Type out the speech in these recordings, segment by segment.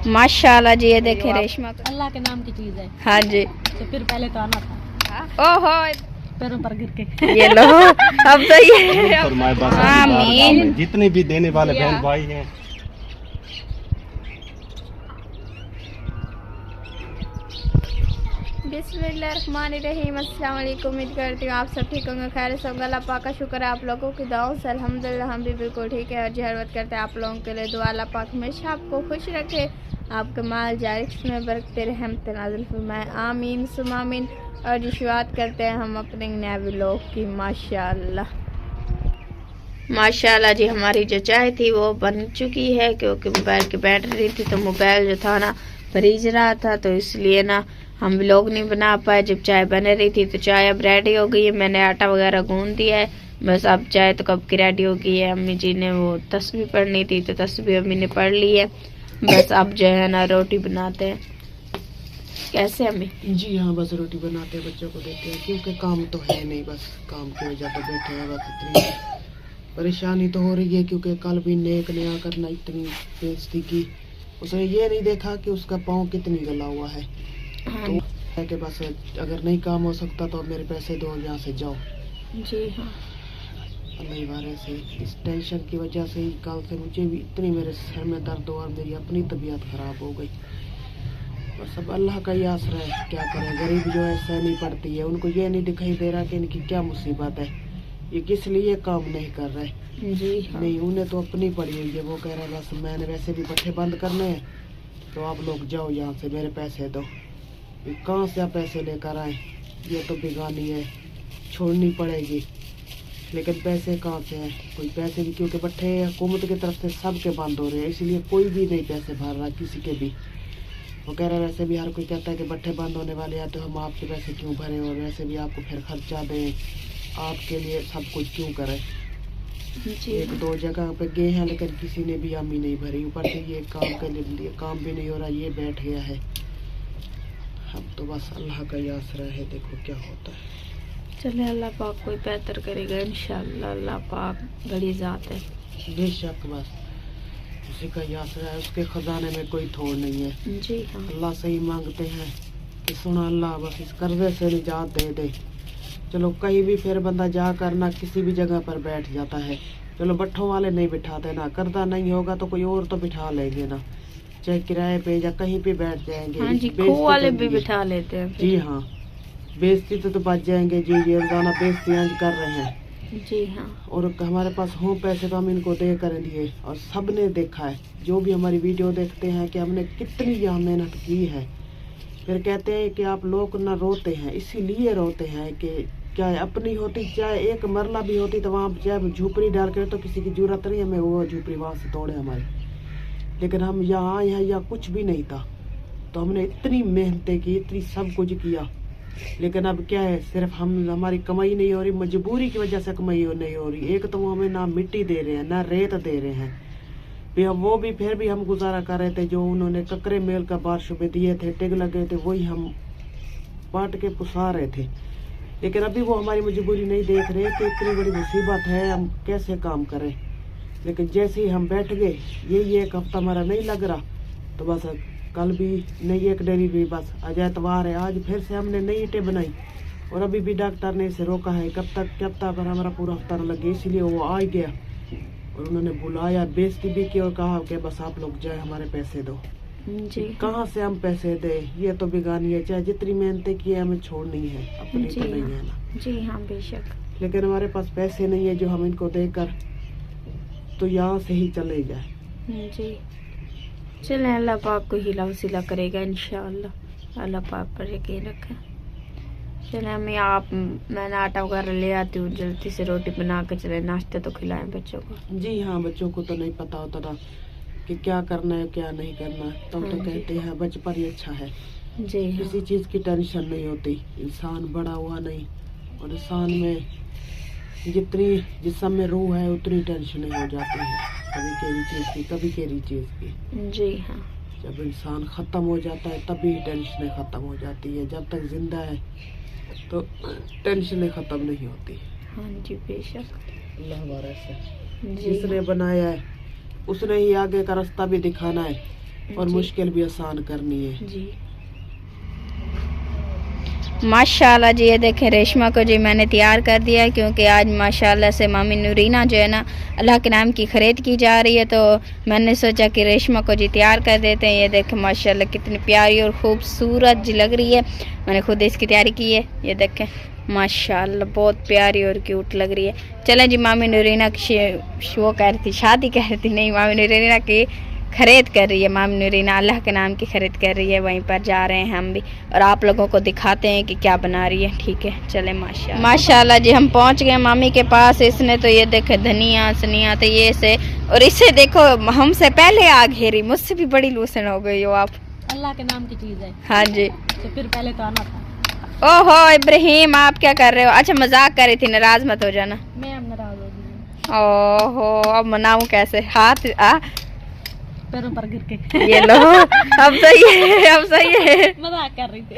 माशाल्लाह जी, ये देखे रेशमा अल्लाह के नाम की चीज है। हाँ जी, तो फिर पहले तो आना था ओहो पैरों पर गिर के। ये लो, अब तो ये आमीन। जितने भी देने वाले बहन भाई हैं, बिस्मिल्लाहिर्रहमानिर्रहीम। अस्सलाम वालेकुम। उम्मीद करती हूँ आप सब ठीक होंगे, खैर सब। अल्लाह पाक का शुक्र है आप लोगों की दुआओं से अल्हम्दुलिल्लाह हम भी बिल्कुल ठीक है। और जहर वक्त करते हैं आप लोगों के लिए दुआ। अल्लाह पाक हमेशा आपको खुश रखे, आपके माल जारिक्स में बरकत रहमत नाज़िल फरमाए, आमीन सुम आमीन। और जी शुरुआत करते हैं हम अपने नए व्लॉग की। माशाल्लाह जी, हमारी जो चाय थी वो बन चुकी है, क्योंकि मोबाइल की बैटरी थी तो मोबाइल जो था ना फ्रीज रहा था, तो इसलिए ना हम व्लॉग नहीं बना पाए। जब चाय बन रही थी तो चाय अब रेडी हो गई है, मैंने आटा वगैरह गूंद दिया है, बस अब चाय तो कब की रेडी हो गई है। अम्मी जी ने वो तस्बीह पढ़नी थी तो तस्बीह अम्मी ने पढ़ ली है, बस अब जो है ना रोटी बनाते हैं। कैसे अम्मी? जी हाँ, बस रोटी बनाते हैं, बच्चों को देते हैं, क्योंकि काम तो है नहीं, बस काम की वजह तो बैठे हैं। बस इतनी परेशानी तो हो रही है, क्योंकि कल भी नेक नया करना इतनी बेइज्जती की, उसने ये नहीं देखा कि उसका पाँव कितनी गला हुआ है। तो है कि बस अगर नहीं काम हो सकता तो मेरे पैसे दो, यहाँ से जाओ। जी हाँ, नहीं बारे से इस टेंशन की वजह से ही कल से मुझे भी इतनी मेरे सर में दर्द और मेरी अपनी तबीयत खराब हो गई। बस अब अल्लाह का ही आसरा है, क्या करें। गरीब जो है सहनी पड़ती है, उनको ये नहीं दिखाई दे रहा कि इनकी क्या मुसीबत है, ये किस लिए काम नहीं कर रहे। जी हाँ। नहीं, उन्हें तो अपनी पड़ी हुई है, वो कह रहा है बस मैंने वैसे भी पट्टे बंद करने हैं, तो आप लोग जाओ यहाँ से, मेरे पैसे दो। कहाँ से आप पैसे लेकर आए, ये तो बेगानी है, छोड़नी पड़ेगी, लेकिन पैसे कहाँ से हैं? कोई पैसे भी, क्योंकि पट्टे हुकूमत की तरफ से सबके बंद हो रहे हैं, इसलिए कोई भी नहीं पैसे भर रहा किसी के भी। वो कह रहा है वैसे भी हर कोई कहता है कि पट्टे बंद होने वाले हैं तो हम आपके पैसे क्यों भरें, और वैसे भी आपको फिर खर्चा दें, आपके लिए सब कुछ क्यों करें। एक दो जगह पे गए हैं, लेकिन किसी ने भी हमी नहीं भरी, ऊपर से ये काम के लिए काम भी नहीं हो रहा, ये बैठ गया है। अब तो बस अल्लाह का ही आसरा है, देखो क्या होता है। चले, अल्लाह पाक कोई बेहतर करेगा इंशाल्लाह। अल्लाह पाक बड़ी ज़ात है, बेशक, बस उसी का ही आसरा है, उसके खजाने में कोई थोड़ नहीं है। जी हाँ। अल्लाह से ही मांगते हैं कि सुना अल्लाह बस इस कर्जे से निजात दे दे। चलो कहीं भी फिर बंदा जा कर ना किसी भी जगह पर बैठ जाता है, चलो बट्ठों वाले नहीं बिठाते ना, कर्जा नहीं होगा तो कोई और तो बिठा लेंगे ना, चाहे किराए पे या कहीं पे बैठ जाएंगे। हाँ जी, खो वाले भी बिठा लेते हैं। जी हाँ, बेइज्जती तो बच जाएंगे जी, ये रोजाना बेइज्जती आज कर रहे हैं। जी हाँ। और हमारे पास हों पैसे तो हम इनको दे कर दिए, और सबने देखा है, जो भी हमारी वीडियो देखते हैं कि हमने कितनी यहाँ मेहनत की है। फिर कहते हैं कि आप लोग ना रोते हैं, इसीलिए रोते हैं कि क्या अपनी होती, चाहे एक मरला भी होती तो वहाँ चाहे झूपड़ी डाल कर, तो किसी की जरूरत नहीं हमें वो झूपड़ी वहाँ से तोड़े हमारी, लेकिन हम यहाँ आए हैं या कुछ भी नहीं था, तो हमने इतनी मेहनतें की, इतनी सब कुछ किया, लेकिन अब क्या है, सिर्फ हम हमारी कमाई नहीं हो रही, मजबूरी की वजह से कमाई नहीं हो रही। एक तो वो हमें ना मिट्टी दे रहे हैं ना रेत दे रहे हैं, वो भी फिर भी हम गुजारा कर रहे थे, जो उन्होंने ककरे मेल का बारिश में दिए थे, टिग लगे थे, वही हम बांट के पुसा रहे थे। लेकिन अभी वो हमारी मजबूरी नहीं देख रहे कि इतनी बड़ी मुसीबत है, हम कैसे काम करें। लेकिन जैसे ही हम बैठ गए, यही एक हफ्ता हमारा नहीं लग रहा, तो बस कल भी नई एक डेरी भी, बस आज एतवार है, आज फिर से हमने नई ईंटें बनाई, और अभी भी डॉक्टर ने इसे रोका है, कब तक पर हमारा पूरा हफ्ता न लगे, इसीलिए वो आ गया और उन्होंने बुलाया, बेइज्जती भी की और कहा कि बस आप लोग जाए, हमारे पैसे दो। जी कहाँ से हम पैसे दे, ये तो बेगानी है, चाहे जितनी मेहनतें की है हमें छोड़नी है, अपनी तो नहीं है ना। जी हाँ बेशक, लेकिन हमारे पास पैसे नहीं है जो हम इनको देकर तो यहाँ से ही चले जाए। जी चले, अल्लाह पाक को हिला वसीला करेगा इंशाअल्लाह, अल्लाह पाक पर यकीन रखें। चले हमें आप, मैंने आटा वगैरह ले आती हूँ, जल्दी से रोटी बना के चले, नाश्ते तो खिलाएं बच्चों को। जी हाँ, बच्चों को तो नहीं पता होता था कि क्या करना है क्या नहीं करना है, तो कहते हैं बचपन ही अच्छा है। जी हाँ। किसी चीज़ की टेंशन नहीं होती, इंसान बड़ा हुआ नहीं, और इंसान में जितनी जिस्म में रूह है उतनी टेंशन हो जाती है, कभी केरी चीज़ की कभी केरी चीज़ की। जी हाँ। जब इंसान ख़त्म हो जाता है तभी टेंशनें ख़त्म हो जाती है, जब तक जिंदा है तो टेंशनें ख़त्म नहीं होती। हाँ जी बेशक, अल्लाह हमारे से जी जिसने बनाया है उसने ही आगे का रास्ता भी दिखाना है, और मुश्किल भी आसान करनी है। जी माशाल्लाह जी। ये देखें रेशमा को जी मैंने तैयार कर दिया है, क्योंकि आज माशाल्लाह से मामी नूरीना जो है ना अल्लाह के नाम की खरीद की जा रही है, तो मैंने सोचा कि रेशमा को जी तैयार कर देते हैं। ये देखें माशाल्लाह कितनी प्यारी और खूबसूरत जी लग रही है। मैंने खुद इसकी तैयारी की है। ये देखें माशाल्लाह बहुत प्यारी और क्यूट लग रही है। चलें जी मामी नूरीना की वो कह रही थी शादी कह रही थी, नहीं मामी नूरीना की खरीद कर रही है। मामी नूरीना अल्लाह के नाम की खरीद कर रही है। वहीं पर जा रहे हैं हम भी और आप लोगों को दिखाते हैं कि क्या बना रही है। ठीक है चले माशाल्लाह जी हम पहुंच गए मामी के पास। इसने तो ये देखे धनिया सनिया तो ये से, और इससे देखो हमसे पहले आ घेरी, मुझसे भी बड़ी लूसन हो गई हो आप। अल्लाह के नाम की चीज है। हाँ जी तो फिर पहले तो आना था। ओहो इब्राहिम आप क्या कर रहे हो? अच्छा मजाक कर रही थी, नाराज मत हो जाना। मैं अब नाराज हो गई। ओहो अब मनाऊं कैसे? हाथ पैरों पर गिर के। ये लो अब सही है, अब सही है। मजाक कर रही थी।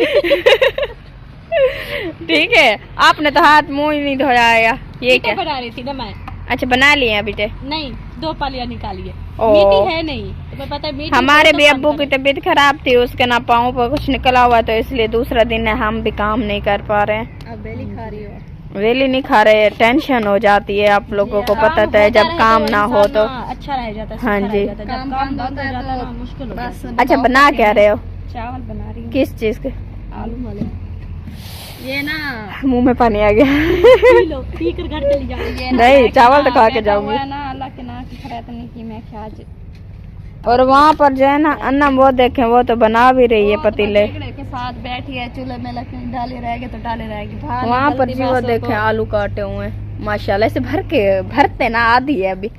ठीक है आपने तो हाथ मुंह ही नहीं धोया है। ये क्या बना रही थी ना मैं? अच्छा बना लिए हैं बेटे? नहीं 2 पालियां निकाली है। ओ। मीठी है नहीं, तुम्हें पता है मीठी। हमारे भी अब्बू की तबीयत खराब थी, उसके ना पाँव पर कुछ निकला हुआ, तो इसलिए दूसरा दिन है हम भी काम नहीं कर पा रहे हैं। अब बेली खा रही हो? वेली नहीं खा रहे, टेंशन हो जाती है। आप लोगों को पता तो है जब काम ना हो तो अच्छा रह जाता है। हाँ जी। जब काम बंद हो जाता है ना मुश्किल हो जाता है। अच्छा बना क्या रहे हो? चावल बना रही हूँ। किस चीज के? आलू वाले। ये ना मुंह में पानी आ गया। पी कर घर चली जाऊंगी। नहीं चावल तो खा के जाऊंगी ना अल्लाह के नाम की खैर नहीं की मैं क्या। और वहाँ पर जो है ना अन्ना वो देखें वो तो बना भी रही है पतीले के साथ बैठी है, चूल्हे में लकड़ी डाले रहेगी तो डाले रहेगी। वहाँ पर जी वो देखें आलू काटे हुए हैं माशाल्लाह। ऐसे भरते ना आधी है अभी,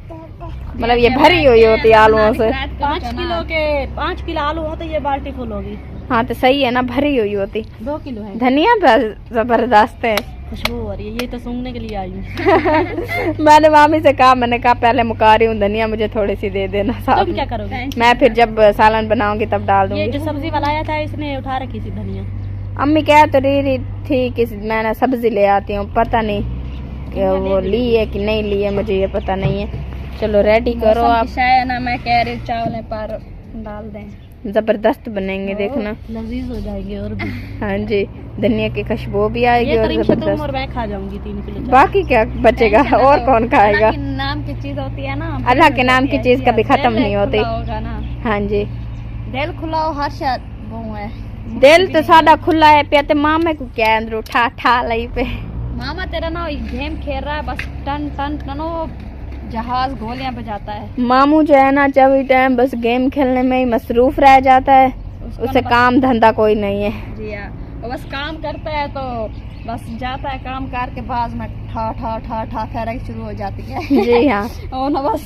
मतलब ये भरी हुई होती है आलूओं से। 5 किलो आलू हो तो ये बाल्टी फुल होगी। हाँ तो सही है ना, भरी हुई होती। 2 किलो है। धनिया जबरदस्त है, खुशबू हो रही है। ये तो सूंघने के लिए आई हूँ। मैंने मामी से कहा, मैंने कहा पहले मुका रही हूँ धनिया मुझे थोड़ी सी दे देना साथ तुम क्या करोगे? मैं फिर जब सालन बनाऊंगी तब डाल ये दूंगी। जो सब्जी वाला आया था इसने उठा रखी थी धनिया। अम्मी कह तो रही थी कि मैंने सब्जी ले आती हूँ, पता नहीं कि वो ली है कि नहीं ली है, मुझे ये पता नहीं है। चलो रेडी करो आप। शायद ना मैं कह रही चावल पर डाल दें, जबरदस्त बनेंगे देखना, लजीज हो जाएंगे। और भी हाँ जी धनिया की खुशबू भी आएगी और जबरदस्त। और मैं खा जाऊंगी 3 किलो। बाकी क्या बचेगा और कौन खाएगा? नाम की चीज होती है ना, अल्लाह के नाम की चीज कभी खत्म नहीं होती। होगा ना। हाँ जी दिल खुला हो हर शायद वो है। दिल तो सादा खुला है पे, मामे को क्या अंदर उठा ठा लई पे। मामा तेरा ना गेम खेल रहा है बस, टन टन टनो जहाज गोलियां बजाता है। मामू जो है ना 24 टाइम बस गेम खेलने में ही मसरूफ रह जाता है, उसे काम धंधा कोई नहीं है। जी हाँ, वो बस काम करता है तो बस जाता है, काम करके बाद में ठा ठा ठा ठा कर शुरू हो जाती है। जी हाँ और ना बस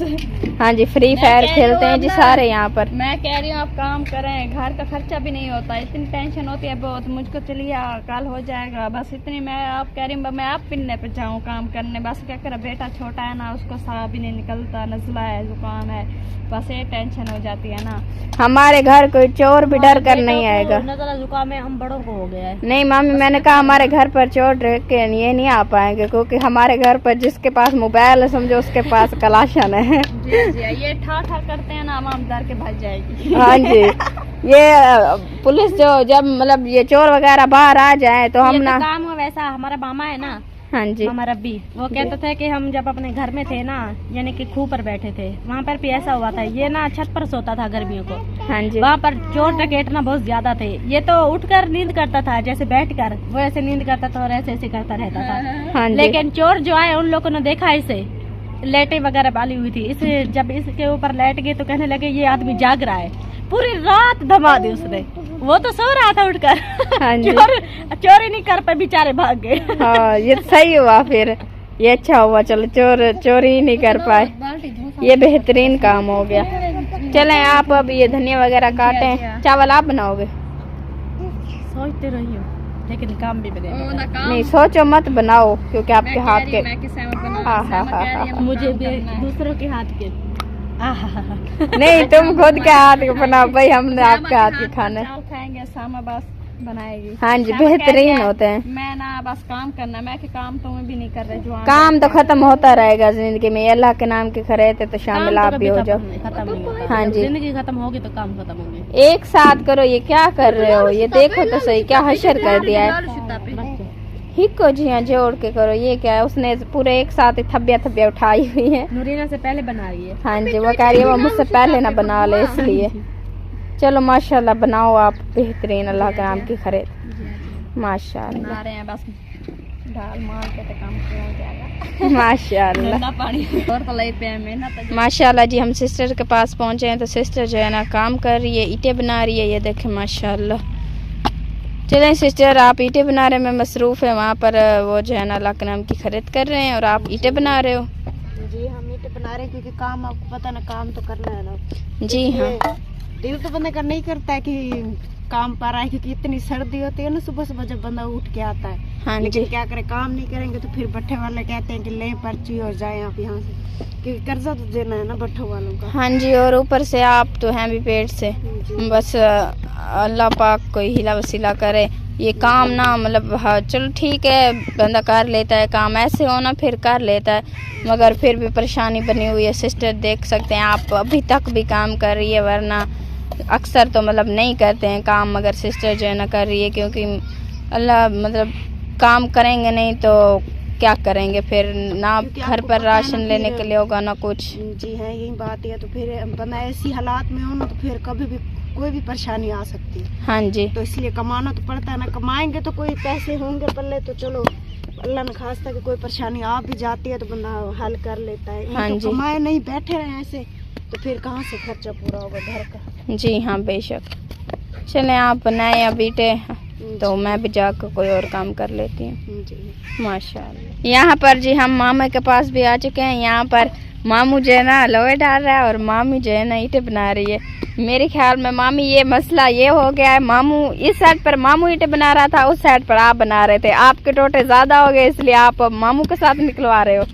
हाँ जी फ्री फायर खेलते हैं जी सारे यहाँ पर। मैं कह रही हूँ आप काम करें, घर का खर्चा भी नहीं होता, इतनी टेंशन होती है बहुत मुझको। चलिए कल हो जाएगा बस इतनी। मैं आप कह रही हूँ मैं आप पिन्ने पे जाऊँ काम करने, बस क्या करें बेटा छोटा है ना, उसको साह भी नहीं निकलता, नजला है जुकाम है, बस ये टेंशन हो जाती है ना। हमारे घर कोई चोर भी डर कर नहीं आएगा। नजला जुकाम है हम बड़ों को हो गया है। नहीं मामी मैंने कहा हमारे घर पर चोर डर के ये नहीं आ पाएंगे, क्योंकि हमारे घर पर जिसके पास मोबाइल है समझो उसके पास कलाशन है। जी जी ये ठा ठा करते हैं ना, हम डर के भाग जाएगी। हाँ जी ये पुलिस जो जब मतलब ये चोर वगैरह बाहर आ जाए तो हम ना काम हो वैसा। हमारा मामा है ना, हाँ जी हमारा रब्बी, वो कहते थे कि हम जब अपने घर में थे ना, यानी कि खूह पर बैठे थे, वहाँ पर भी ऐसा हुआ था। ये ना छत पर सोता था गर्मियों को। हाँ जी वहाँ पर चोर डकैत ना बहुत ज्यादा थे। ये तो उठकर नींद करता था, जैसे बैठकर वो ऐसे नींद करता था और ऐसे ऐसे करता रहता था। हाँ जी लेकिन चोर जो आए उन लोगों ने देखा इसे, लेटे वगैरह बाली हुई थी, इसे जब इसके ऊपर लेट गए तो कहने लगे ये आदमी जाग रहा है। पूरी रात धमा दी उसने, वो तो सो रहा था उठकर। हाँ जी चोरी नहीं कर पे बेचारे भाग गए। हाँ ये सही हुआ, फिर ये अच्छा हुआ। चलो चोरी नहीं कर पाए, ये बेहतरीन काम हो गया। चलें आप अब ये धनिया वगैरह काटें, चावल आप बनाओगे? सोचते रही हूँ लेकिन काम भी बनेगा। नहीं सोचो मत बनाओ, क्योंकि आपके हाथ के मुझे भी दूसरों के हाथ के नहीं तुम खुद के हाथ के बनाओ भाई, हमने आपके हाथ के खाने। खाएंगे शाम बस बनाएगी। हाँ जी, मैं बेहतरीन कह होते हैं। मैं ना बस काम करना, मैं कि काम तो मैं भी नहीं कर रही जो काम तो खत्म होता रहेगा जिंदगी में, अल्लाह के नाम के खरे थे तो शामिल आप भी हो जाओ। खत्म नहीं होता। हाँ जी, जिंदगी खत्म होगी तो काम खत्म होंगे। एक साथ करो। ये क्या कर रहे हो, ये देखो तो सही, क्या हशर कर दिया है। हिको जी हाँ, जोड़ के करो। ये क्या है, उसने पूरे एक साथ ही थब्बिया थब्बिया उठाई हुई है। नूरीना से पहले बना रही है। हाँ जी, वो कह रही है वो मुझसे पहले ना बना ले, इसलिए। चलो माशाल्लाह, बनाओ आप बेहतरीन, अल्लाह के नाम की खरीद। माशाल्लाह बना रहे हैं, बस दाल माल के तो काम हो जाएगा। माशाल्लाह ठंडा पानी और तो ले पे हैं मेहनत। माशाल्लाह जी, हम सिस्टर के पास पहुंचे हैं तो सिस्टर जो है ना काम कर रही है, ईंटें बना रही है। ये देखें माशाल्लाह। चलें सिस्टर, आप ईंटें बना रहे में मसरूफ़ है, वहाँ पर वो जो है ना अल्लाह के नाम की खरीद कर रहे हैं और आप ईंटें बना रहे हो। जी हम ईंटें बना रहे हैं क्योंकि काम आपको पता ना, काम तो करना है ना। जी हाँ, दिल तो बंदे का नहीं करता है कि काम पर आए, क्योंकि इतनी सर्दी होती है ना सुबह सुबह जब बंदा उठ के आता है। हाँ लेकिन जी, क्या करे, काम नहीं करेंगे तो फिर भट्ठे वाले कहते हैं कि ले पर्ची और जाए आप यहाँ से, क्योंकि कर्जा तो देना है ना भट्ठों वालों का। हाँ जी, और ऊपर से आप तो हैं भी पेट से। जी। बस अल्लाह पाक कोई हिला वसीला करे। ये काम ना मतलब, हाँ चलो ठीक है, बंदा कर लेता है काम, ऐसे हो ना फिर कर लेता है, मगर फिर भी परेशानी बनी हुई है। सिस्टर देख सकते हैं आप, अभी तक भी काम कर रही है, वरना अक्सर तो मतलब नहीं करते हैं काम, मगर सिस्टर जो है ना कर रही है, क्योंकि अल्लाह मतलब काम करेंगे नहीं तो क्या करेंगे फिर, ना क्योंकि घर आपको पर पता है राशन ना लेने फिर- के लिए होगा ना कुछ। जी है, यही बात है। तो फिर बंदा ऐसी हालात में हो ना तो फिर कभी भी कोई भी परेशानी आ सकती है। हाँ जी, तो इसलिए कमाना तो पड़ता है ना, कमाएंगे तो कोई पैसे होंगे पल्ले तो चलो अल्लाह न खास्ता कि कोई परेशानी आ भी जाती है तो बंदा हल कर लेता है। हाँ तो जी। कमाए नहीं बैठे रहे ऐसे तो फिर कहाँ से खर्चा पूरा होगा घर का। जी हाँ बेशक। चलें आप बनाए अब ईंटें, तो मैं भी जाकर कोई और काम कर लेती हूँ। जी माशाल्लाह। यहाँ पर जी हम मामा के पास भी आ चुके हैं। यहाँ पर मामू जो है ना लोहे डाल रहा है और मामी जो है ना ईंटें बना रही है। मेरे ख्याल में मामी ये मसला ये हो गया है, मामू इस साइड पर मामू ईंटें बना रहा था, उस साइड पर आप बना रहे थे, आपके टोटे ज्यादा हो गए इसलिए आप मामू के साथ निकलवा रहे हो।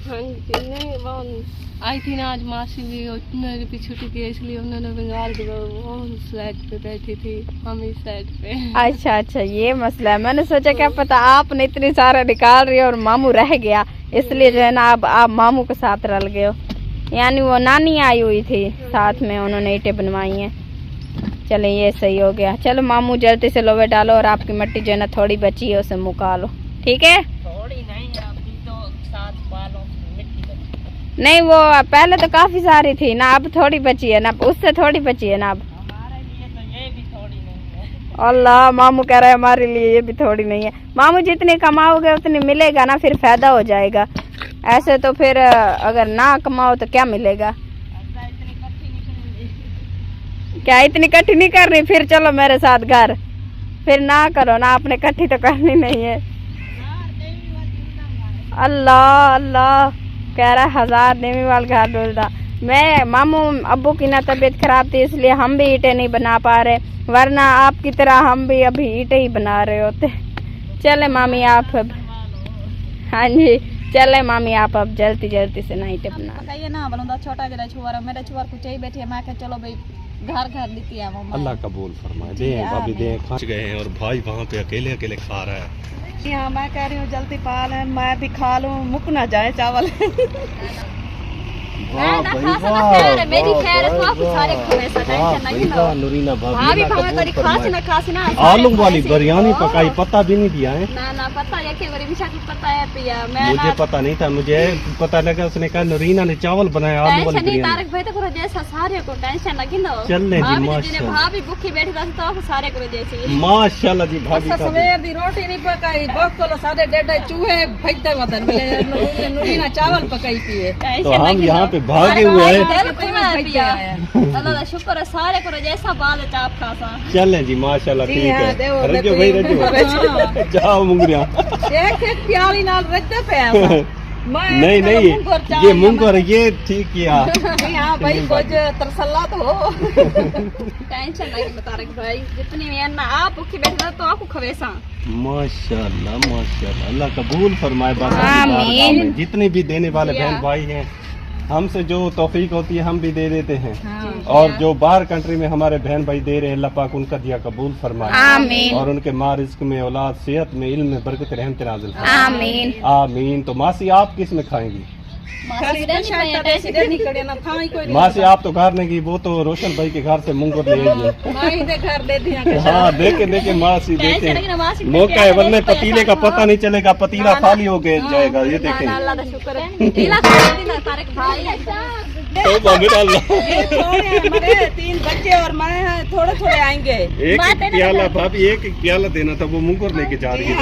हाँ जी, नहीं वो आई थी ना आज मासी भी, उन्होंने भी छुट्टी की इसलिए उन्होंने बंगाल के वो साइड पे बैठी थी, हम इस साइड पे। अच्छा अच्छा, ये मसला है। मैंने सोचा क्या पता आपने इतनी सारा निकाल रही हो और मामू रह गया, इसलिए जो है ना अब आप मामू के साथ रल गए हो। यानी वो नानी आई हुई थी साथ में, उन्होंने ईंटें बनवाई हैं। चले ये सही हो गया। चलो मामू जल्दी से लोहे डालो और आपकी मिट्टी जो है ना थोड़ी बची है उसे मुका लो, ठीक है? थोड़ी नहीं, अभी तो 7 बालों मिट्टी बची। नहीं वो पहले तो काफी सारी थी ना, अब थोड़ी बची है ना, उससे थोड़ी बची है ना अब। हमारे लिए तो ये भी थोड़ी नहीं है। अल्लाह, मामू कह रहे हैं हमारे लिए ये भी थोड़ी नहीं है। मामू जितनी कमाओगे उतनी मिलेगा ना, फिर फायदा हो जाएगा। ऐसे तो फिर अगर ना कमाओ तो क्या मिलेगा? क्या इतनी इकट्ठी नहीं करनी? फिर चलो मेरे साथ घर, फिर ना करो ना, आपने इकट्ठी तो करनी नहीं है। अल्लाह अल्लाह, कह रहा है 1000 नेमी वाल घर डोलदा। मैं मामू अब्बू की ना तबीयत खराब थी इसलिए हम भी ईंटें नहीं बना पा रहे, वरना आपकी तरह हम भी अभी ईंटें ही बना रहे होते। चले मामी आप अब, हाँ जी चले मामी आप अब जल्दी जल्दी से ना ईंटें बना। बताइए ना बनूंगा छोटा जरा छुआरा, मेरा छुआर कुछ ही बैठी है, मैं कह चलो भाई घर घर लेती है वो। अल्लाह कबूल फरमाए। दे भाभी दे, खा गए हैं और भाई वहाँ पे अकेले अकेले खा रहा है। हाँ मैं कह रही हूँ जल्दी पाल है, मैं भी खा लूँ, मुक ना जाए चावल। मेरी खैर है, तो आप सारे हमेशा टेंशन नहीं लो। नूरीना भाभी भाभी करी खासी ना आलू वाली बिरयानी पकाई, पता भी नहीं दिया है। ना पता है कि मेरी विशा को पता है पिया, मैं मुझे पता नहीं था, मुझे पता लगा उसने कहा नूरीना ने चावल बनाया आलू वाली टेंशन नहीं बिरयानी। तारक भाई तो करो जैसा सारे को टेंशन लगी ना। चलने जी, भाभी माशाल्लाह। भाभी भूखी बैठी रहती तो आप सारे को जैसी माशाल्लाह जी भाभी का भी। दी रोटी नहीं पकाई, बकोलो साढ़े 1.5 चूहे भजते वतन मिले, नूरीना चावल पकाई पिए। तो हम यहाँ पे भागे हुए हैं। अल्लाह शुक्र है सारे को जैसा बाल चाप खासा। चलें जी माशाल्लाह, ठीक हाँ, है। देवो, रजो भाई रजो, जाओ मुंगरिया। एक प्याली नाल रजते पे नहीं नहीं, ये मुंगर ये ठीक किया। हाँ भाई कुछ तरसल्ला तो हो। टेंशन नहीं बता रहे भाई, जितनी मेहनत आप भूखी बैठे तो आपको खवेसा। माशाल्लाह माशाल्लाह, अल्लाह कबूल फरमाए। बस आमीन। जितने भी देने वाले बहन भाई हैं हमसे जो तौफीक होती है हम भी दे देते हैं, और जो बाहर कंट्री में हमारे बहन भाई दे रहे हैं, अल्लाह पाक उनका दिया कबूल फरमाए, आमीन और उनके माँ रिज़्क में, औलाद, सेहत में, इल्म में बरकत रहमत नाज़िल फरमाए, आमीन आमीन। तो मासी आप किस में खाएंगी? मासी आप तो घर नहीं गई, वो तो रोशन भाई के घर से मुंगुर ले आई। हाँ देखे मासी देखे मौका है, वरना पतीले का पता नहीं चलेगा, पतीला खाली हो गया जाएगा। ये देखें तीन बच्चे और मैं थोड़े थोड़े आएंगे। एक प्याला भाभी, एक प्याला देना था, वो मुंगुर लेके जा रही है।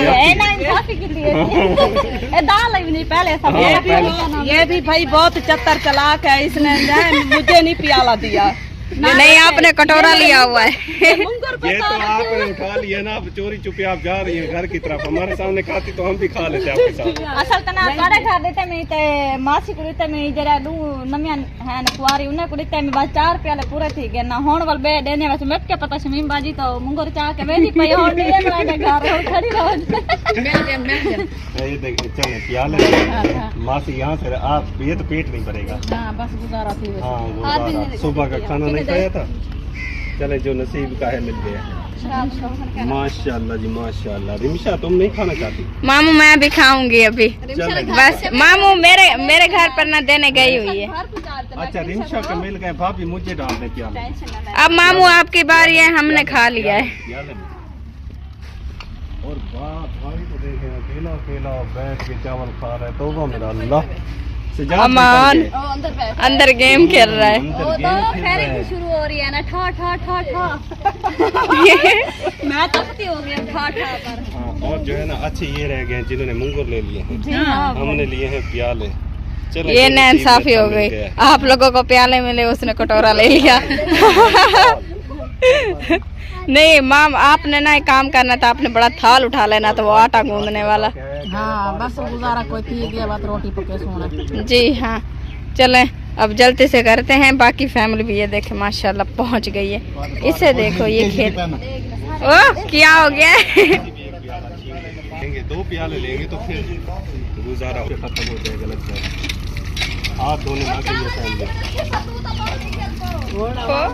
ये भी भाई बहुत चत्तर चलाक है, इसने मुझे नहीं प्याला दिया। नहीं, आपने कटोरा लिया हुआ है। ये तो आपने उठा लिया ना, अब चोरी चुपे आप जा रही हैं घर की तरफ, हमारे सामने खाती तो हम भी खा लेते आपके साथ। असल तना सारे खा देते मैं ते मासी को देते मैं जरा दू नमिया है न कुआरी उन्हें को देते मैं बस 4 प्याले पूरे थी गए ना होण वाल बे देने बस मैं क्या पता शमीम बाजी तो मुंगोर चाह के बैठी पई और नहीं बनाए घर और खड़ी रहो। ये देखिए चले प्याले मासी यहाँ से आप, ये तो पेट नहीं भरेगा। हां बस गुजारा थी। हाँ गुजारा, सुबह का खाना नहीं खाया था, चले जो नसीब का है मिल गया। माशाल्लाह जी माशाल्लाह। रिमिशा तुम नहीं खाना चाहती? मामू मैं भी खाऊंगी अभी, बस मामू मेरे घर पर ना देने गई हुई है। अच्छा रिमिशा के मिल गए, भाभी मुझे डाल दे प्याले। अब मामू आपकी बारी है, हमने खा लिया है। प्याले में और भाई को देखे अकेला अकेला बैठ के चावल खा रहा है, तौबा मेरा अल्लाह। अमान अंदर गेम खेल रहा है। वो तो फेरी शुरू हो रही है ना, ठा ठा ठा ठा। मैं तपती हो गई ठा ठा पर। हाँ, और जो है ना अच्छे ये रह गए हैं जिन्होंने मुंगुर ले लिए हैं, हमने लिए हैं प्याले। चलो ये नाइंसाफी हो गई, आप लोगों को प्याले मिले, उसने कटोरा ले लिया। नहीं माम, आपने ना एक काम करना था, आपने बड़ा थाल उठा लेना था, वो आटा गूंदने वाला। हाँ बस गुजारा कोई थी गया, बात रोटी पके सोना। जी हाँ, चलें अब जल्दी से करते हैं। बाकी फैमिली भी ये देखे माशाल्लाह पहुंच गई है। इसे देखो ये खेत, ओ क्या हो गया। लेंगे 2 प्याले लेंगे तो फिर गुजारा खत्म हो जाएगा, लग जाएगा। हाथ धोने बाकी है फैमिली।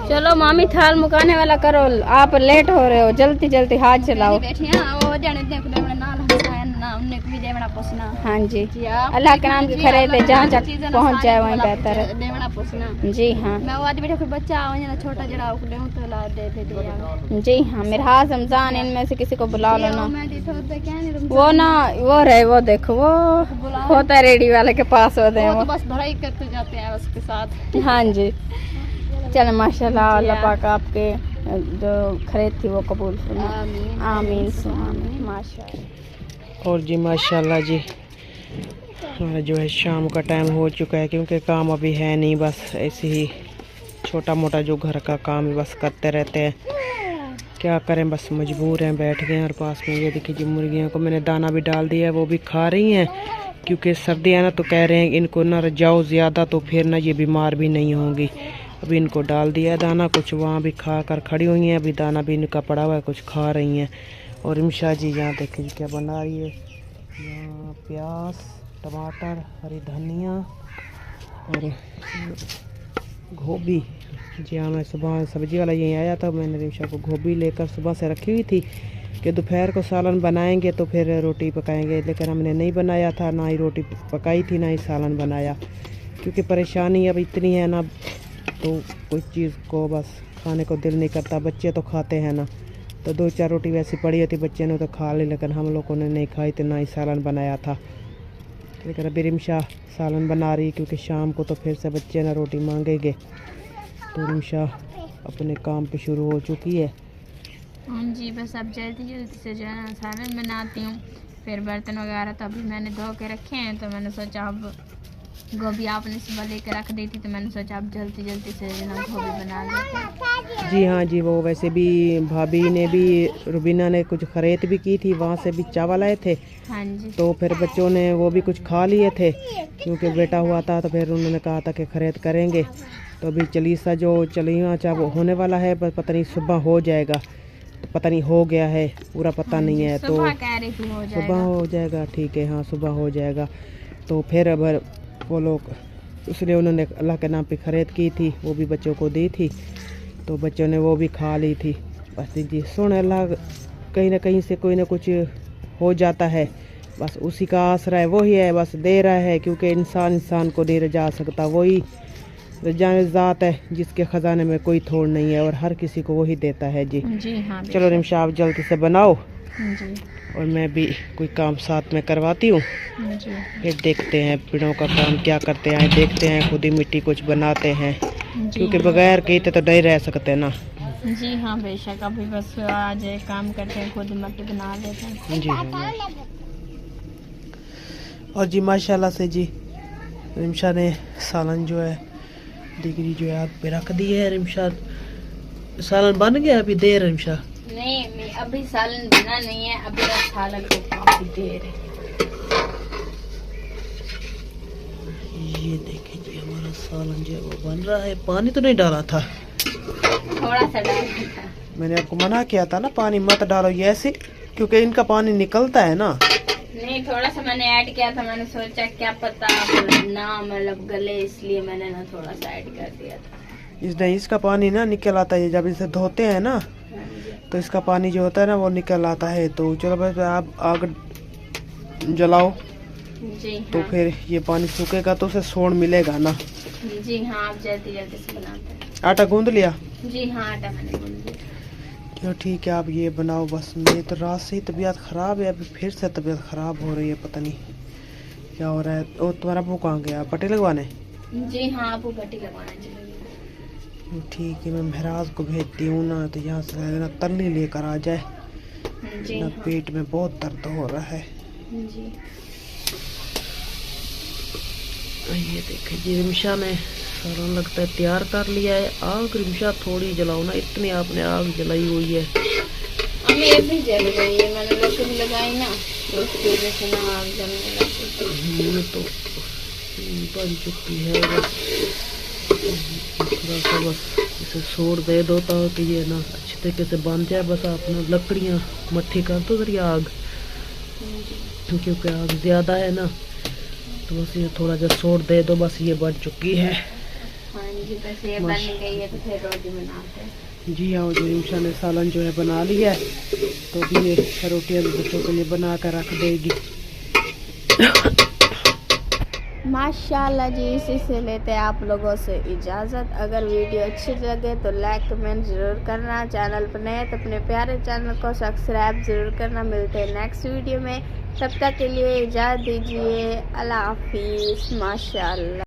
चलो मामी थाल मुकाने वाला करो, आप लेट हो रहे हो, जल्दी जल्दी हाथ चलाओ। हाँ जी, अल्लाह के नाम की खरे थे, जहाँ तक पहुँच जाए वहीं बेहतर है। जी हाँ, मैं वो आज बेटा कोई बच्चा ना छोटा जरा तो ला दे दिया। जी हाँ, मिराज रमजान इनमें से किसी को बुला लो ना। वो ना वो रहे, वो देखो वो होता है रेडी वाले के पास होते हैं, वो बस भराई करते जाते हैं उसके साथ। हाँ जी, चलो माशाल्लाह, अल्लाह पाक आपके जो खरीद थी वो कबूल फरमाए। आमीन आमीन माशाल्लाह। और जी माशाल्लाह जी, हमारा जो है शाम का टाइम हो चुका है, क्योंकि काम अभी है नहीं, बस ऐसे ही छोटा मोटा जो घर का काम है बस करते रहते हैं। क्या करें, बस मजबूर हैं, बैठ गए हैं। और पास में ये देखिए जी मुर्गियों को मैंने दाना भी डाल दिया है, वो भी खा रही हैं, क्योंकि सर्दी है ना, तो कह रहे हैं इनको ना रजाओ ज़्यादा तो फिर ना ये बीमार भी नहीं होंगी। अभी इनको डाल दिया है दाना, कुछ वहाँ भी खा कर खड़ी हुई हैं, अभी दाना भी इनका पड़ा हुआ है, कुछ खा रही हैं। और रिमशा जी यहाँ देखिए क्या बना रही है, यहाँ प्याज, टमाटर, हरी धनिया और गोभी। जी हाँ, मैं सुबह सब्जी वाला यहीं आया था, मैंने रिमशा को गोभी लेकर सुबह से रखी हुई थी कि दोपहर को सालन बनाएंगे तो फिर रोटी पकाएंगे, लेकिन हमने नहीं बनाया था, ना ही रोटी पकाई थी ना ही सालन बनाया, क्योंकि परेशानी अब इतनी है ना, तो कोई चीज़ को बस खाने को दिल नहीं करता। बच्चे तो खाते हैं ना, तो 2-4 रोटी वैसी पड़ी होती, बच्चे ने तो खा ली, लेकिन हम लोगों ने नहीं खाई, तो ना ही सालन बनाया था। लेकिन अभी रिमशा सालन बना रही, क्योंकि शाम को तो फिर से बच्चे ना रोटी मांगेंगे। तो रिमशा अपने काम पे शुरू हो चुकी है। हाँ जी, बस अब जल्दी जल्दी से जो है ना सालन बनाती हूँ, फिर बर्तन वगैरह तो अभी मैंने धो के रखे हैं, तो मैंने सोचा अब गोभी आपने सुबह लेकर रख दी थी, तो मैंने सोचा अब जल्दी जल्दी से जो ना गोभी बना लेते। जी हाँ जी, वो वैसे भी भाभी ने भी, रुबीना ने कुछ खरीद भी की थी, वहाँ से भी चावल आए थे। हाँ जी, तो फिर बच्चों ने वो भी कुछ खा लिए थे, क्योंकि बेटा हुआ था, तो फिर उन्होंने कहा था कि खरीद करेंगे। तो अभी चलीसा जो चलिया चाहे वो होने वाला है, पर पता नहीं सुबह हो जाएगा, तो पता नहीं हो गया है, पूरा पता नहीं है। तो सुबह हो जाएगा, ठीक है, हाँ सुबह हो जाएगा। तो फिर अब वो लोग इसलिए उन्होंने अल्लाह के नाम पे खरीद की थी, वो भी बच्चों को दी थी, तो बच्चों ने वो भी खा ली थी। बस जी सुन, अल्लाह कहीं ना कहीं से कोई ना कुछ हो जाता है, बस उसी का आसरा है, वही है, बस दे रहा है, क्योंकि इंसान को नहीं जा सकता, वही रजान ज़ात है जिसके ख़जाने में कोई थोड़ नहीं है और हर किसी को वही देता है जी। जी हाँ। चलो रिमशा आप जल्दी से बनाओ जी और मैं भी कोई काम साथ में करवाती हूँ, जी फिर देखते हैं पिड़ों का काम क्या करते हैं, देखते हैं खुद ही मिट्टी कुछ बनाते हैं, क्योंकि बगैर कहते तो नहीं रह सकते ना। जी हाँ बेशक, अभी बस आज एक काम करते हैं, खुद मट्टी बना लेते हैं। जी हाँ। और जी माशाल्लाह से जी रिमशा ने सालन जो है डिग्री जो है आग पे रख दी है। रिमशा सालन बन गया, अभी देर है रिमशा? नहीं अभी सालन बना नहीं है, अभी सालन को काफी देर है। ये देखिए जी हमारा सालन जो है वो बन रहा है। पानी तो नहीं डाला था, थोड़ा सा डाला था। मैंने आपको मना किया था ना पानी मत डालो ये ऐसे, क्योंकि इनका पानी निकलता है ना। नहीं थोड़ा सा मैंने ऐड किया था, मैंने सोचा क्या पता ना मतलब गले, इसलिए मैंने ना थोड़ा सा ऐड कर दिया था। इसका पानी ना निकल आता है, जब इसे धोते हैं ना तो इसका पानी जो होता है ना वो निकल आता है। तो चलो बस आप आग जलाओ जी तो हाँ। फिर ये पानी सूखेगा तो उसे सोड़ मिलेगा ना। जी हाँ, आप जल्दी जल्दी से बनाते हैं। आटा गूंद लिया? जी हाँ, आटा मैंने गूंद लिया। चलो ठीक है आप ये बनाओ बस। मेरी तो रात से ही तबीयत ख़राब है, अभी फिर से तबीयत ख़राब हो रही है, पता नहीं क्या हो रहा है। और तुम्हारा वो कहाँ गया पट्टी लगवाने? जी हाँ, आपको पट्टी लगवाना चाहिए। ठीक है मैं महराज को भेजती हूँ ना, तो यहाँ से ना तल्ली लेकर आ जाए जी ना, हाँ। पेट में बहुत दर्द हो रहा है। जी ये देखिए जी रिमशा ने सालन लगता है तैयार कर लिया है। आग रिमशा थोड़ी जलाओ ना, इतनी आपने आग जलाई हुई है। अब ये भी जल गई है, मैंने लकड़ी लगाई ना तो उसकी वजह से ना आग जलने लगी। ये तो बन चुकी है, बस थोड़ा सा बस इसे छोड़ दे दो ताकि ये ना अच्छे तरीके से बन जाए। बस आप ना लकड़ियाँ मट्ठी कर दो जरिए आग, क्योंकि आग ज़्यादा है ना, तो बस ये थोड़ा सा छोड़ दे दो, बस ये बन चुकी है। हाँ जी, बस ये बन गई है तो फिर रोटी बनाते हैं। जी हाँ, जो रिमशा ने सालन जो है बना लिया है, तो भी ये रोटियाँ बच्चों के लिए बना कर रख देगी। माशाल्लाह जी, इसी से लेते हैं आप लोगों से इजाज़त। अगर वीडियो अच्छी लगे तो लाइक कमेंट ज़रूर करना, चैनल पर नए तो अपने प्यारे चैनल को सब्सक्राइब ज़रूर करना। मिलते हैं नेक्स्ट वीडियो में, तब तक के लिए इजाज़त दीजिए। अल्लाह हाफिज़। माशाल्लाह।